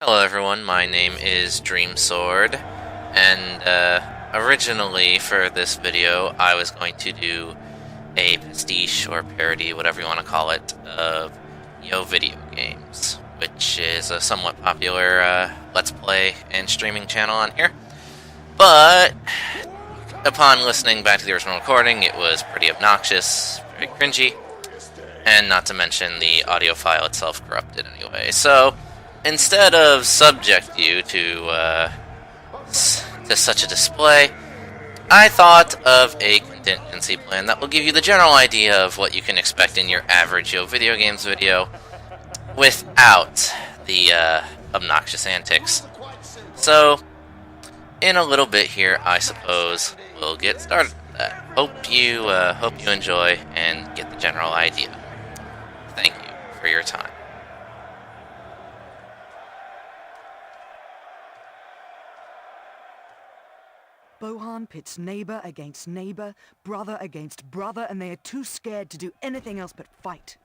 Hello everyone, my name is DreamSword, and originally for this video I was going to do a pastiche or parody, whatever you want to call it, of video games, which is a somewhat popular Let's Play and streaming channel on here. But upon listening back to the original recording, it was pretty obnoxious, very cringy, and not to mention the audio file itself corrupted anyway. So instead of subject you to such a display, I thought of a contingency plan that will give you the general idea of what you can expect in your average video games video without the obnoxious antics. So, in a little bit here, I suppose we'll get started with that. Hope you enjoy and get the general idea. Thank you for your time. Bohan pits neighbor against neighbor, brother against brother, and they are too scared to do anything else but fight.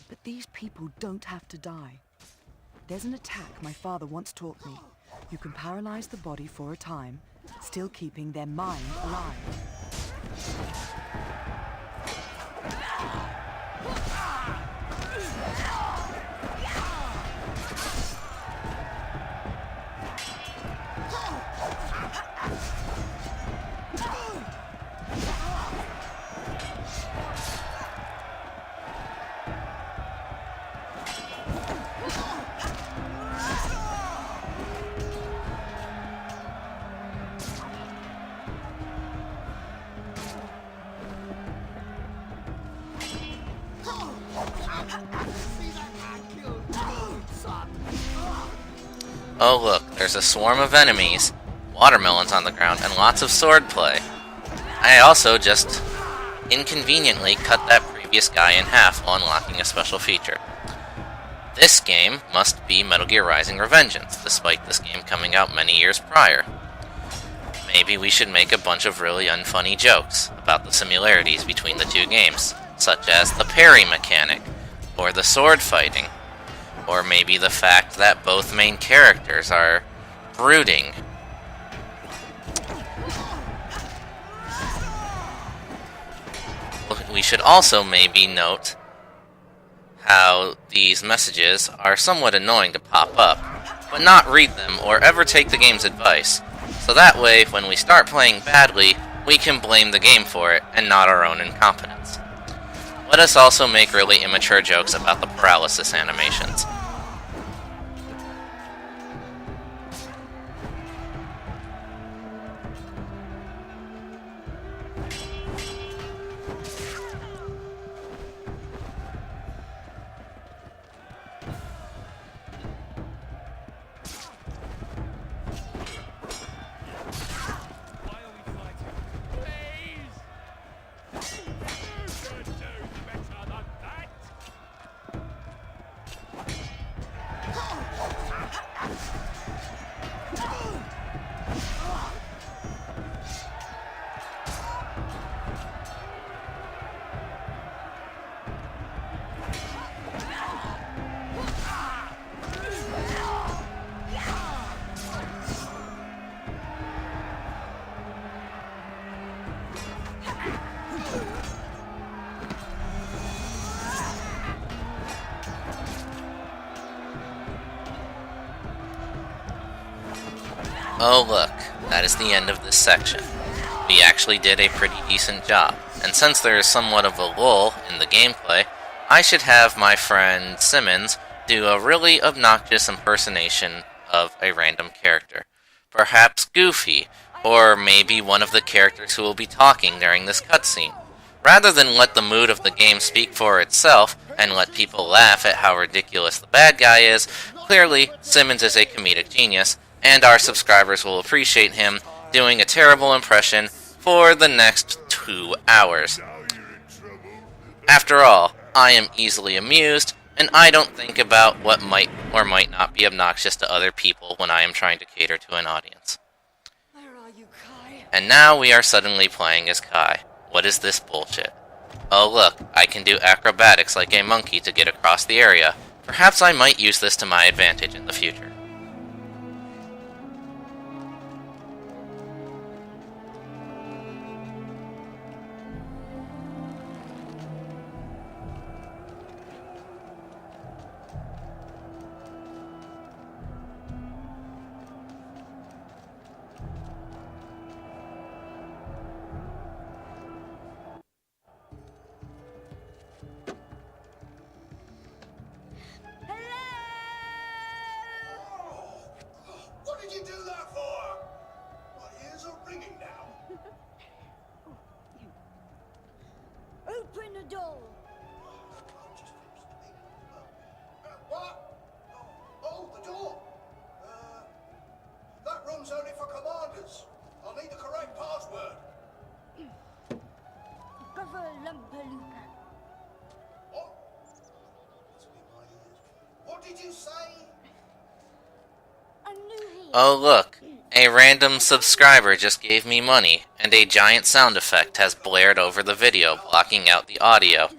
But these people don't have to die. There's an attack my father once taught me. You can paralyze the body for a time, still keeping their mind alive. Oh look, there's a swarm of enemies, watermelons on the ground, and lots of swordplay. I also just inconveniently cut that previous guy in half while unlocking a special feature. This game must be Metal Gear Rising Revengeance, despite this game coming out many years prior. Maybe we should make a bunch of really unfunny jokes about the similarities between the two games, such as the parry mechanic, or the sword fighting, or maybe the fact that both main characters are brooding. We should also maybe note how these messages are somewhat annoying to pop up, but not read them or ever take the game's advice. So that way, when we start playing badly, we can blame the game for it and not our own incompetence. Let us also make really immature jokes about the paralysis animations. Oh look, that is the end of this section. We actually did a pretty decent job, and since there is somewhat of a lull in the gameplay, I should have my friend Simmons do a really obnoxious impersonation of a random character. Perhaps Goofy, or maybe one of the characters who will be talking during this cutscene. Rather than let the mood of the game speak for itself, and let people laugh at how ridiculous the bad guy is, clearly Simmons is a comedic genius, and our subscribers will appreciate him doing a terrible impression for the next 2 hours. After all, I am easily amused, and I don't think about what might or might not be obnoxious to other people when I am trying to cater to an audience. Where are you, Kai? And now we are suddenly playing as Kai. What is this bullshit? Oh look, I can do acrobatics like a monkey to get across the area. Perhaps I might use this to my advantage in the future. you do that for? My ears are ringing now. Open the door. What? Oh, the door. That room's only for commanders. I'll need the correct password. Brother Lumpaloopa. What? Must be my ears. What did you say? I'm new here. Oh look, a random subscriber just gave me money, and a giant sound effect has blared over the video, blocking out the audio.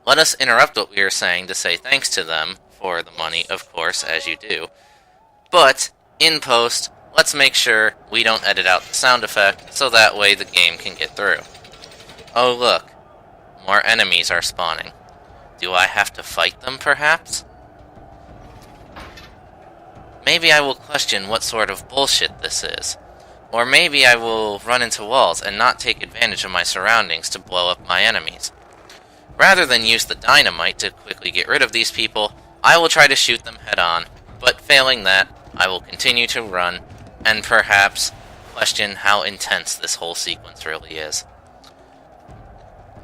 Let us interrupt what we are saying to say thanks to them for the money, of course, as you do. But, in post, let's make sure we don't edit out the sound effect, so that way the game can get through. Oh look, more enemies are spawning. Do I have to fight them, perhaps? Maybe I will question what sort of bullshit this is. Or maybe I will run into walls and not take advantage of my surroundings to blow up my enemies. Rather than use the dynamite to quickly get rid of these people, I will try to shoot them head on, but failing that, I will continue to run, and perhaps question how intense this whole sequence really is.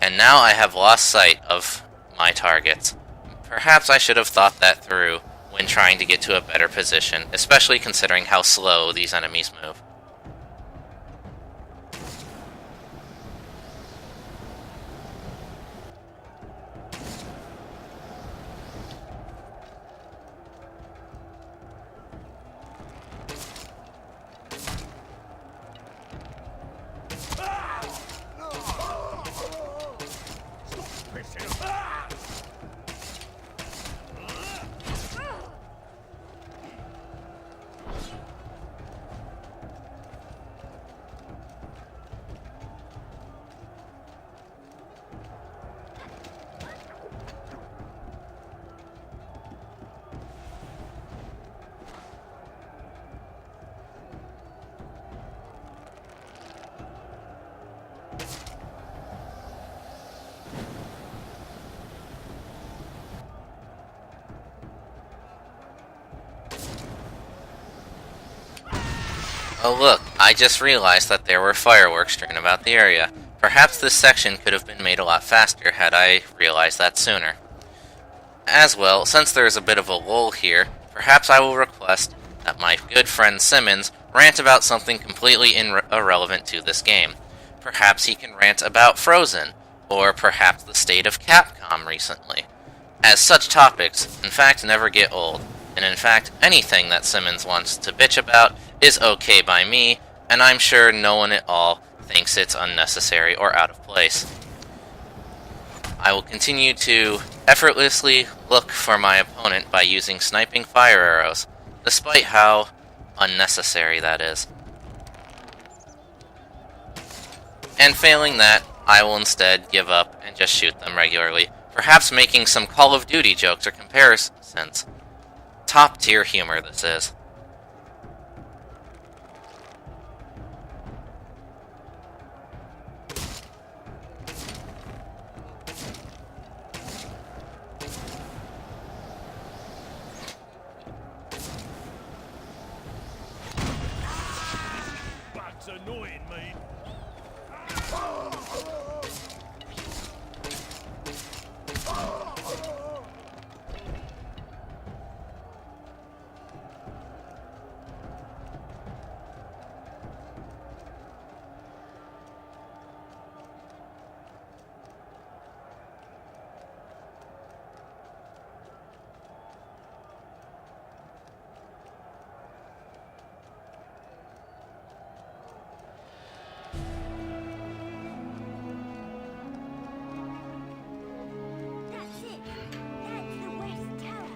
And now I have lost sight of my targets. Perhaps I should have thought that through when trying to get to a better position, especially considering how slow these enemies move. Oh look, I just realized that there were fireworks strewn about the area. Perhaps this section could have been made a lot faster had I realized that sooner. As well, since there is a bit of a lull here, perhaps I will request that my good friend Simmons rant about something completely irrelevant to this game. Perhaps he can rant about Frozen, or perhaps the state of Capcom recently. As such topics, in fact, never get old, and in fact, anything that Simmons wants to bitch about is okay by me, and I'm sure no one at all thinks it's unnecessary or out of place. I will continue to effortlessly look for my opponent by using sniping fire arrows, despite how unnecessary that is. And failing that, I will instead give up and just shoot them regularly, perhaps making some Call of Duty jokes or comparisons. Top tier humor this is. That's annoying me. That's it. That's the West Tower.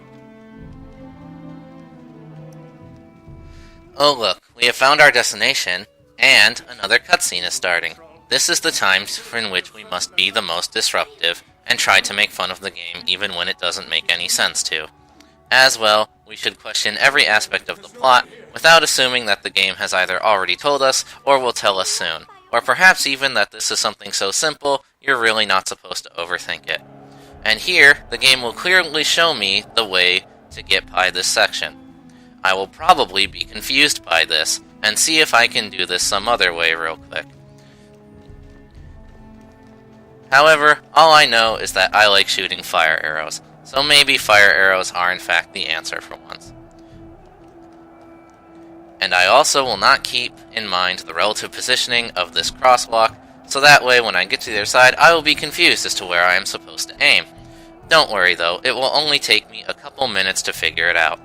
Oh look, we have found our destination, and another cutscene is starting. This is the time in which we must be the most disruptive, and try to make fun of the game even when it doesn't make any sense to. As well, we should question every aspect of the plot, without assuming that the game has either already told us, or will tell us soon. Or perhaps even that this is something so simple, you're really not supposed to overthink it. And here, the game will clearly show me the way to get by this section. I will probably be confused by this, and see if I can do this some other way real quick. However, all I know is that I like shooting fire arrows, so maybe fire arrows are in fact the answer for once. And I also will not keep in mind the relative positioning of this crosswalk, so that way when I get to the other side, I will be confused as to where I am supposed to aim. Don't worry though, it will only take me a couple minutes to figure it out.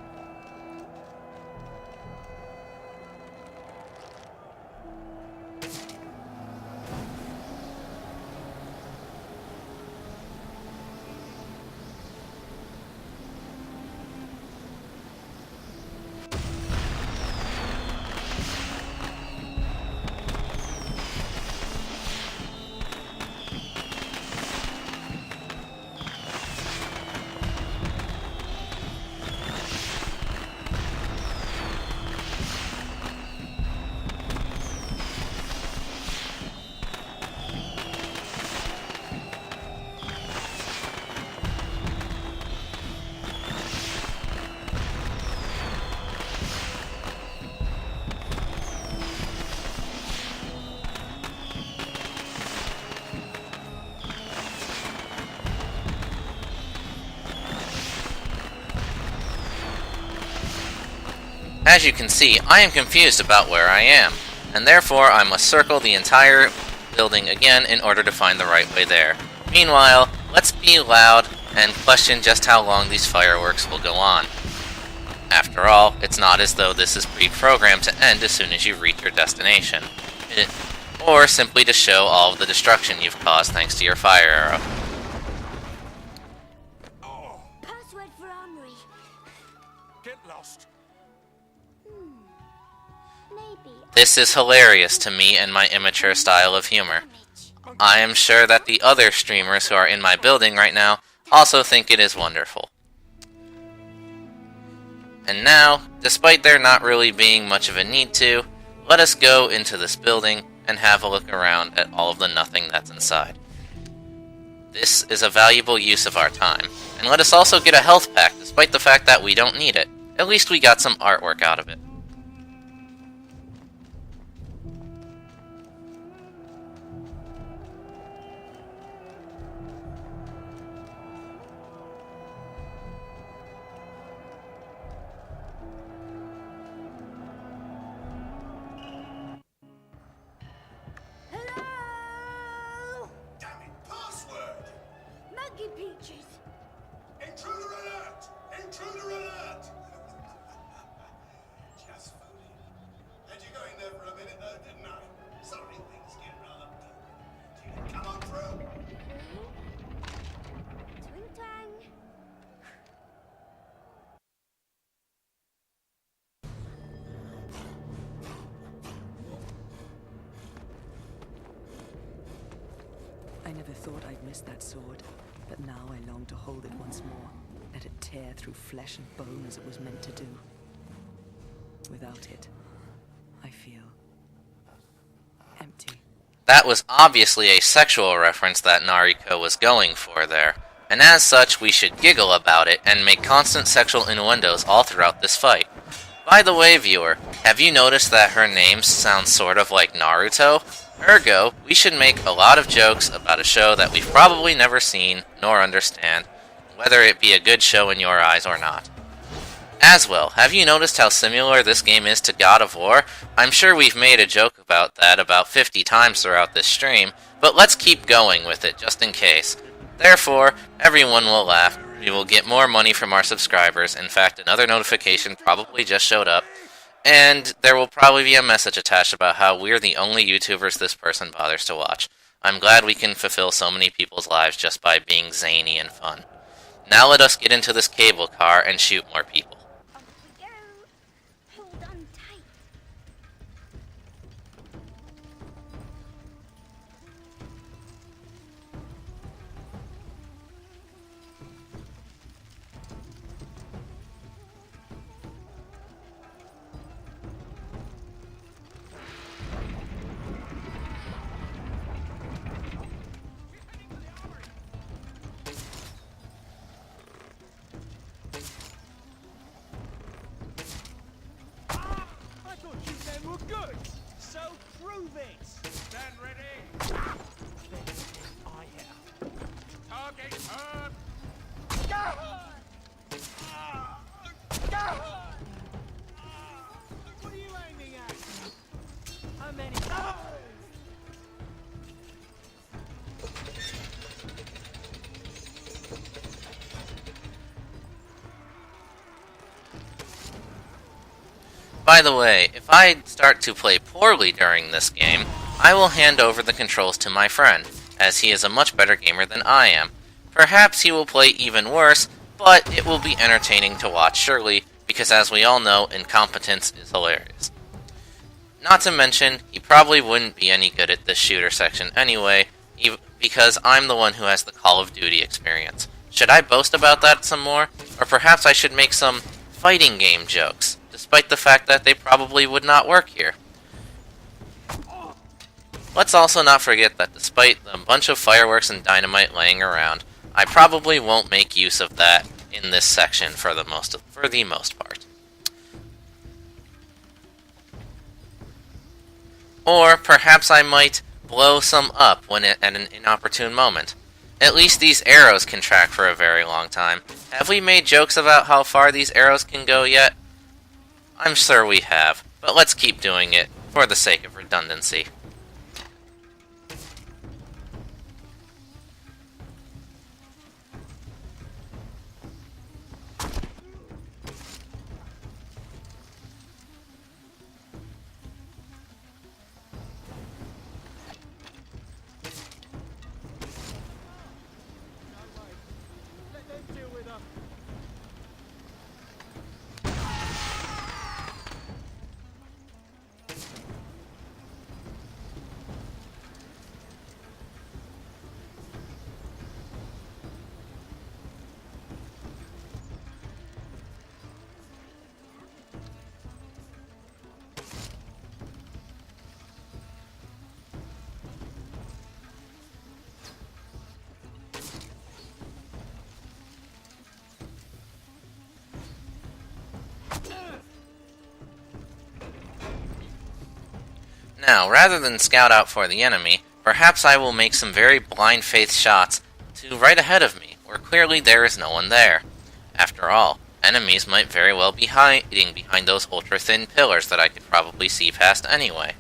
As you can see, I am confused about where I am, and therefore I must circle the entire building again in order to find the right way there. Meanwhile, let's be loud and question just how long these fireworks will go on. After all, it's not as though this is pre-programmed to end as soon as you reach your destination. Or simply to show all of the destruction you've caused thanks to your fire arrow. Password for Henri. Get lost. Maybe. This is hilarious to me and my immature style of humor. I am sure that the other streamers who are in my building right now also think it is wonderful. And now, despite there not really being much of a need to, let us go into this building and have a look around at all of the nothing that's inside. This is a valuable use of our time, and let us also get a health pack despite the fact that we don't need it. At least we got some artwork out of it. Hello? Damn it, password! Monkey Peaches. Intruder alert! Intruder alert! Just fooling. Had you go in there for a minute though, didn't I? Sorry, things get rather boring. Do you come on through? Twing twang. I never thought I'd miss that sword, but now I long to hold it once more. Let it tear through flesh and bone as it was meant to do. Without it, I feel empty. That was obviously a sexual reference that Nariko was going for there, and as such we should giggle about it and make constant sexual innuendos all throughout this fight. By the way, viewer, have you noticed that her name sounds sort of like Naruto? Ergo, we should make a lot of jokes about a show that we've probably never seen nor understand, whether it be a good show in your eyes or not. As well, have you noticed how similar this game is to God of War? I'm sure we've made a joke about that about 50 times throughout this stream, but let's keep going with it just in case. Therefore, everyone will laugh, we will get more money from our subscribers, in fact another notification probably just showed up, and there will probably be a message attached about how we're the only YouTubers this person bothers to watch. I'm glad we can fulfill so many people's lives just by being zany and fun. Now let us get into this cable car and shoot more people. Off we go. Hold on tight. Good. So prove it. Stand ready. I have. Target heard. What are you aiming at? How many? By the way, if I start to play poorly during this game, I will hand over the controls to my friend, as he is a much better gamer than I am. Perhaps he will play even worse, but it will be entertaining to watch surely, because as we all know, incompetence is hilarious. Not to mention, he probably wouldn't be any good at this shooter section anyway, because I'm the one who has the Call of Duty experience. Should I boast about that some more? Or perhaps I should make some fighting game jokes, despite the fact that they probably would not work here. Let's also not forget that despite the bunch of fireworks and dynamite laying around, I probably won't make use of that in this section for the most part. Or perhaps I might blow some up at an inopportune moment. At least these arrows can track for a very long time. Have we made jokes about how far these arrows can go yet? I'm sure we have, but let's keep doing it for the sake of redundancy. Let them deal with them. Now, rather than scout out for the enemy, perhaps I will make some very blind faith shots to right ahead of me, where clearly there is no one there. After all, enemies might very well be hiding behind those ultra-thin pillars that I could probably see past anyway.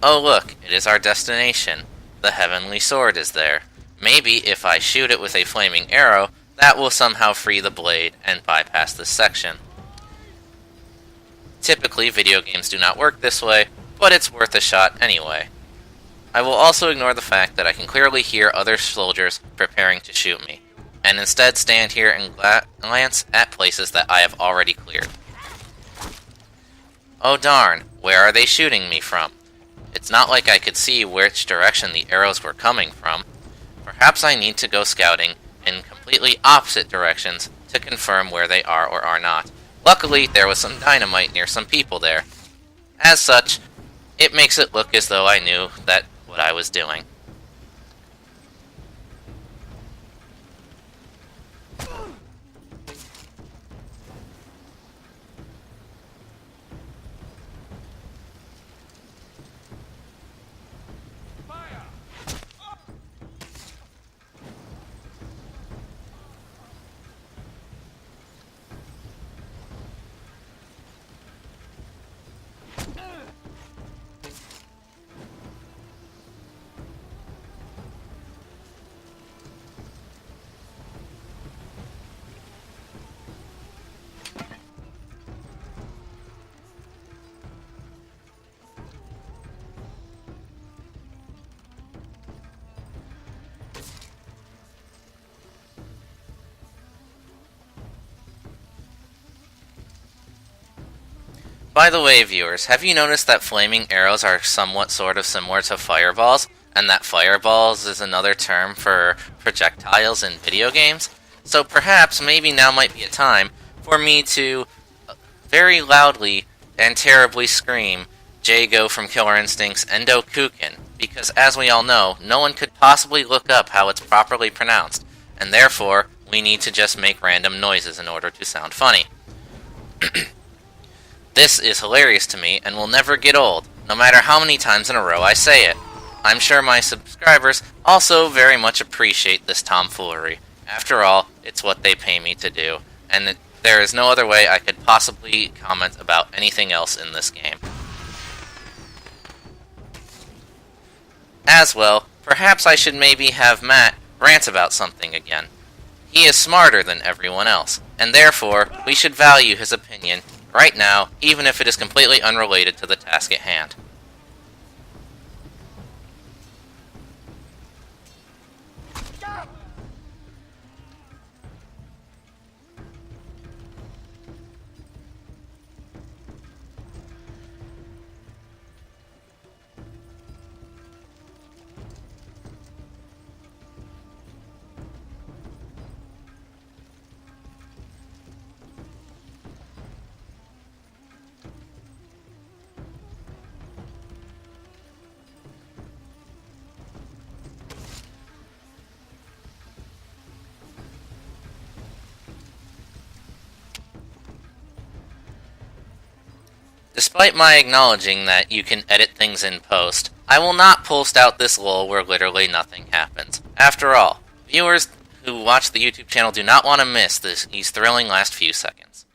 Oh look, it is our destination. The heavenly sword is there. Maybe if I shoot it with a flaming arrow, that will somehow free the blade and bypass this section. Typically, video games do not work this way, but it's worth a shot anyway. I will also ignore the fact that I can clearly hear other soldiers preparing to shoot me, and instead stand here and glance at places that I have already cleared. Oh darn, where are they shooting me from? It's not like I could see which direction the arrows were coming from. Perhaps I need to go scouting in completely opposite directions to confirm where they are or are not. Luckily, there was some dynamite near some people there. As such, it makes it look as though I knew what I was doing. Fire. By the way, viewers, have you noticed that flaming arrows are somewhat sort of similar to fireballs, and that fireballs is another term for projectiles in video games? So perhaps, maybe now might be a time for me to very loudly and terribly scream Jago from Killer Instinct's Endo Kukin, because as we all know, no one could possibly look up how it's properly pronounced, and therefore, we need to just make random noises in order to sound funny. This is hilarious to me and will never get old, no matter how many times in a row I say it. I'm sure my subscribers also very much appreciate this tomfoolery. After all, it's what they pay me to do, and there is no other way I could possibly comment about anything else in this game. As well, perhaps I should maybe have Matt rant about something again. He is smarter than everyone else, and therefore we should value his opinion right now, even if it is completely unrelated to the task at hand. Despite my acknowledging that you can edit things in post, I will not post out this lull where literally nothing happens. After all, viewers who watch the YouTube channel do not want to miss these thrilling last few seconds.